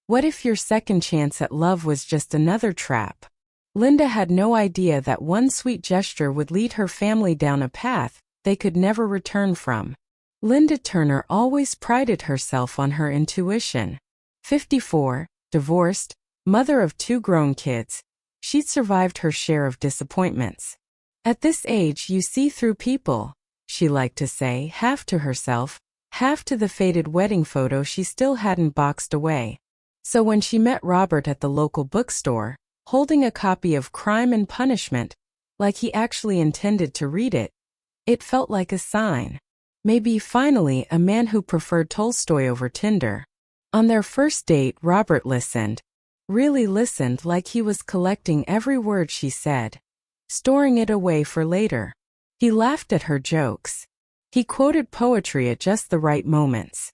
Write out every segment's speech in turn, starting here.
What if your second chance at love was just another trap? Linda had no idea that one sweet gesture would lead her family down a path they could never return from. Linda Turner always prided herself on her intuition. 54, divorced, mother of 2 grown kids, she'd survived her share of disappointments. At this age you see through people, she liked to say, half to herself, half to the faded wedding photo she still hadn't boxed away. So when she met Robert at the local bookstore, holding a copy of Crime and Punishment, like he actually intended to read it, it felt like a sign. Maybe finally a man who preferred Tolstoy over Tinder. On their first date, Robert listened. Really listened, like he was collecting every word she said, storing it away for later. He laughed at her jokes. He quoted poetry at just the right moments.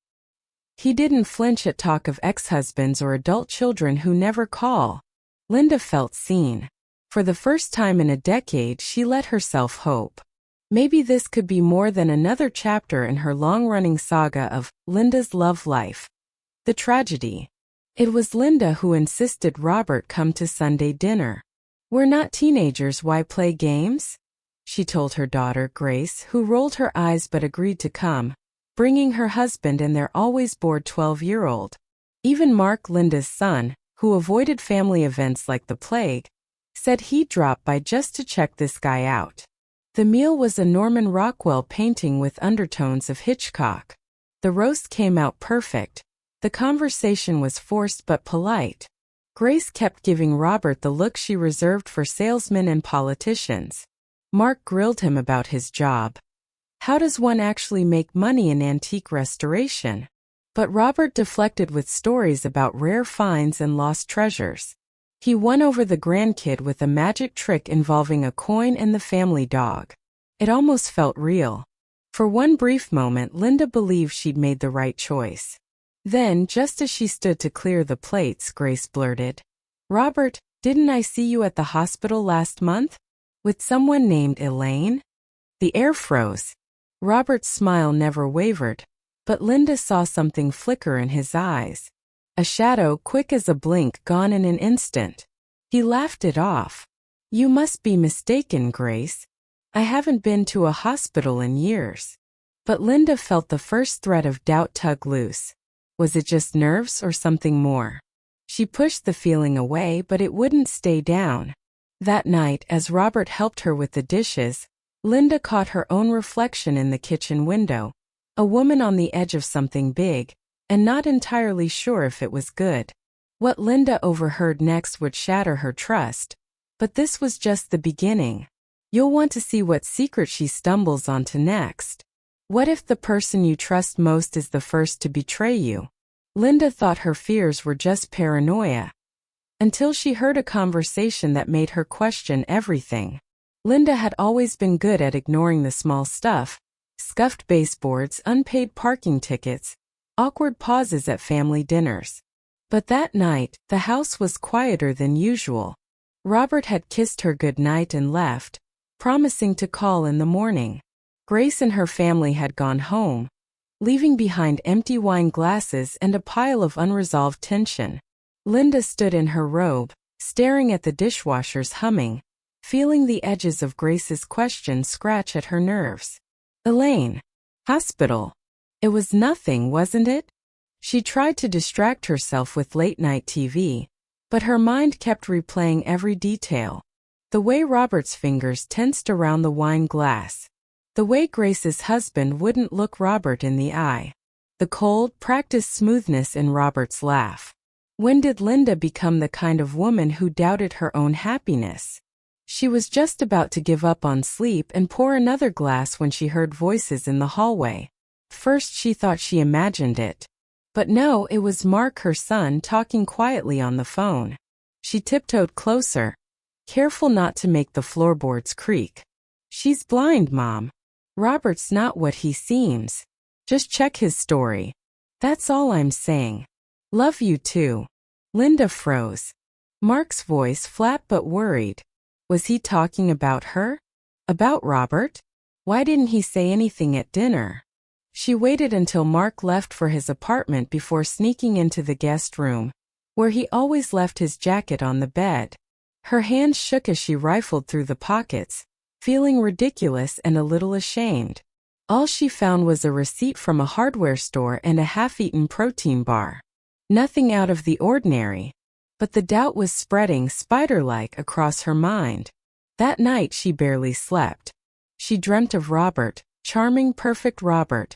He didn't flinch at talk of ex-husbands or adult children who never call. Linda felt seen. For the first time in a decade, she let herself hope. Maybe this could be more than another chapter in her long-running saga of Linda's love life. The tragedy. It was Linda who insisted Robert come to Sunday dinner. "We're not teenagers, why play games?" she told her daughter, Grace, who rolled her eyes but agreed to come, bringing her husband and their always bored 12-year-old. Even Mark, Linda's son, who avoided family events like the plague, said he'd drop by just to check this guy out. The meal was a Norman Rockwell painting with undertones of Hitchcock. The roast came out perfect. The conversation was forced but polite. Grace kept giving Robert the look she reserved for salesmen and politicians. Mark grilled him about his job. How does one actually make money in antique restoration? But Robert deflected with stories about rare finds and lost treasures. He won over the grandkid with a magic trick involving a coin and the family dog. It almost felt real. For one brief moment, Linda believed she'd made the right choice. Then, just as she stood to clear the plates, Grace blurted, "Robert, didn't I see you at the hospital last month? With someone named Elaine?" The air froze. Robert's smile never wavered, but Linda saw something flicker in his eyes. A shadow quick as a blink, gone in an instant. He laughed it off. "You must be mistaken, Grace. I haven't been to a hospital in years." But Linda felt the first thread of doubt tug loose. Was it just nerves or something more? She pushed the feeling away, but it wouldn't stay down. That night, as Robert helped her with the dishes, Linda caught her own reflection in the kitchen window. A woman on the edge of something big, and not entirely sure if it was good. What Linda overheard next would shatter her trust. But this was just the beginning. You'll want to see what secret she stumbles onto next. What if the person you trust most is the first to betray you? Linda thought her fears were just paranoia, until she heard a conversation that made her question everything. Linda had always been good at ignoring the small stuff: scuffed baseboards, unpaid parking tickets, awkward pauses at family dinners. But that night, the house was quieter than usual. Robert had kissed her goodnight and left, promising to call in the morning. Grace and her family had gone home, leaving behind empty wine glasses and a pile of unresolved tension. Linda stood in her robe, staring at the dishwashers, humming, feeling the edges of Grace's question scratch at her nerves. Elaine. Hospital. It was nothing, wasn't it? She tried to distract herself with late-night TV, but her mind kept replaying every detail. The way Robert's fingers tensed around the wine glass. The way Grace's husband wouldn't look Robert in the eye. The cold, practiced smoothness in Robert's laugh. When did Linda become the kind of woman who doubted her own happiness? She was just about to give up on sleep and pour another glass when she heard voices in the hallway. First she thought she imagined it. But no, it was Mark, her son, talking quietly on the phone. She tiptoed closer, careful not to make the floorboards creak. "She's blind, Mom. Robert's not what he seems. Just check his story. That's all I'm saying. Love you too." Linda froze. Mark's voice, flat but worried. Was he talking about her? About Robert? Why didn't he say anything at dinner? She waited until Mark left for his apartment before sneaking into the guest room. where he always left his jacket on the bed. Her hands shook as she rifled through the pockets, feeling ridiculous and a little ashamed. All she found was a receipt from a hardware store and a half-eaten protein bar. Nothing out of the ordinary. But the doubt was spreading spider-like across her mind. That night she barely slept. She dreamt of Robert, charming, perfect Robert,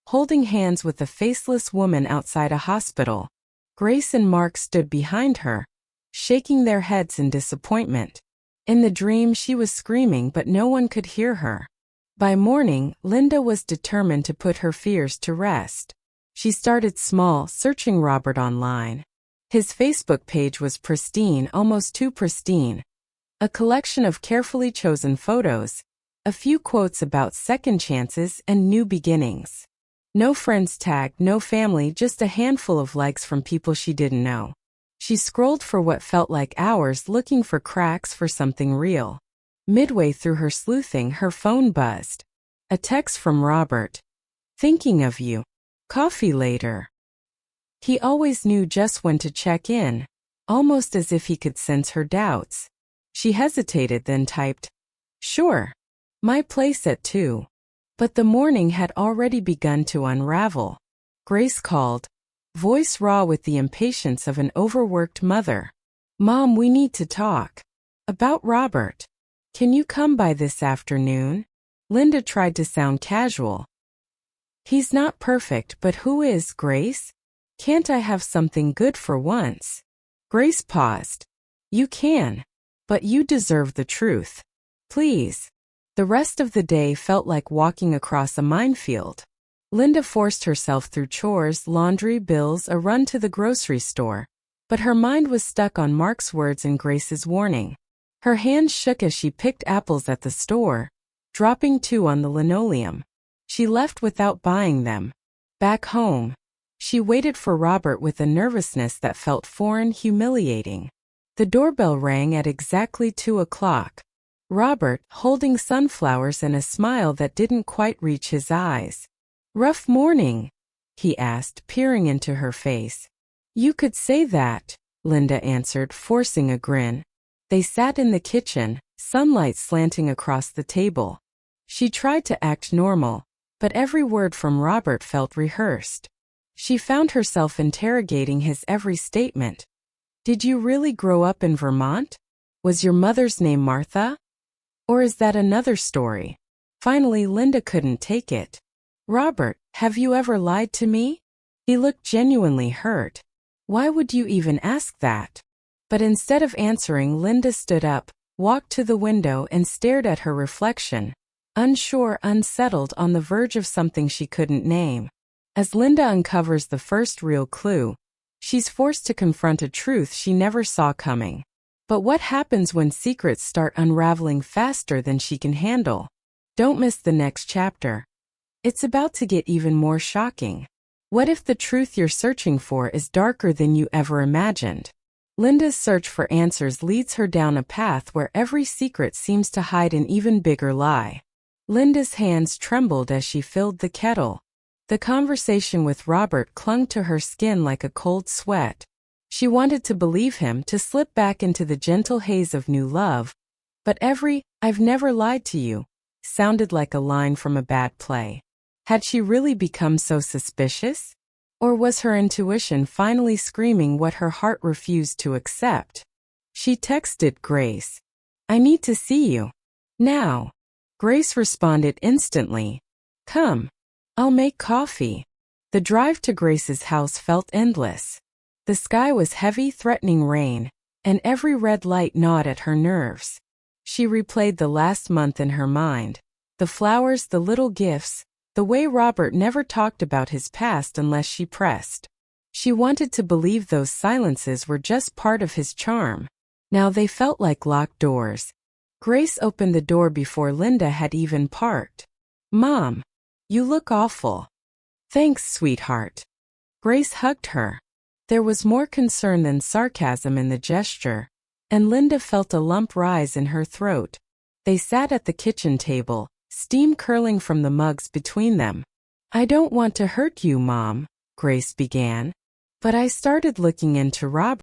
holding hands with a faceless woman outside a hospital. Grace and Mark stood behind her, shaking their heads in disappointment. In the dream she was screaming, but no one could hear her. By morning, Linda was determined to put her fears to rest. She started small, searching Robert online. His Facebook page was pristine, almost too pristine. A collection of carefully chosen photos, a few quotes about second chances and new beginnings. No friends tagged, no family, just a handful of likes from people she didn't know. She scrolled for what felt like hours, looking for cracks, for something real. Midway through her sleuthing, her phone buzzed. A text from Robert. "Thinking of you. Coffee later." He always knew just when to check in, almost as if he could sense her doubts. She hesitated, then typed, "Sure. My place at 2. But the morning had already begun to unravel. Grace called, voice raw with the impatience of an overworked mother. "Mom, we need to talk. About Robert. Can you come by this afternoon?" Linda tried to sound casual. "He's not perfect, but who is, Grace? Can't I have something good for once?" Grace paused. "You can. But you deserve the truth. Please." The rest of the day felt like walking across a minefield. Linda forced herself through chores, laundry, bills, a run to the grocery store. But her mind was stuck on Mark's words and Grace's warning. Her hands shook as she picked apples at the store, dropping 2 on the linoleum. She left without buying them. Back home, she waited for Robert with a nervousness that felt foreign, humiliating. The doorbell rang at exactly 2 o'clock. Robert, holding sunflowers and a smile that didn't quite reach his eyes. "Rough morning?" he asked, peering into her face. "You could say that," Linda answered, forcing a grin. They sat in the kitchen, sunlight slanting across the table. She tried to act normal, but every word from Robert felt rehearsed. She found herself interrogating his every statement. "Did you really grow up in Vermont? Was your mother's name Martha? Or is that another story?" Finally, Linda couldn't take it. "Robert, have you ever lied to me?" He looked genuinely hurt. "Why would you even ask that?" But instead of answering, Linda stood up, walked to the window and stared at her reflection, unsure, unsettled, on the verge of something she couldn't name. As Linda uncovers the first real clue, she's forced to confront a truth she never saw coming. But what happens when secrets start unraveling faster than she can handle? Don't miss the next chapter. It's about to get even more shocking. What if the truth you're searching for is darker than you ever imagined? Linda's search for answers leads her down a path where every secret seems to hide an even bigger lie. Linda's hands trembled as she filled the kettle. The conversation with Robert clung to her skin like a cold sweat. She wanted to believe him, to slip back into the gentle haze of new love. But every "I've never lied to you" sounded like a line from a bad play. Had she really become so suspicious? Or was her intuition finally screaming what her heart refused to accept? She texted Grace, "I need to see you. Now." Grace responded instantly, "Come. I'll make coffee." The drive to Grace's house felt endless. The sky was heavy, threatening rain, and every red light gnawed at her nerves. She replayed the last month in her mind. The flowers, the little gifts, the way Robert never talked about his past unless she pressed. She wanted to believe those silences were just part of his charm. Now they felt like locked doors. Grace opened the door before Linda had even parked. "Mom, you look awful." "Thanks, sweetheart." Grace hugged her. There was more concern than sarcasm in the gesture, and Linda felt a lump rise in her throat. They sat at the kitchen table, steam curling from the mugs between them. "I don't want to hurt you, Mom," Grace began. "But I started looking into Robert."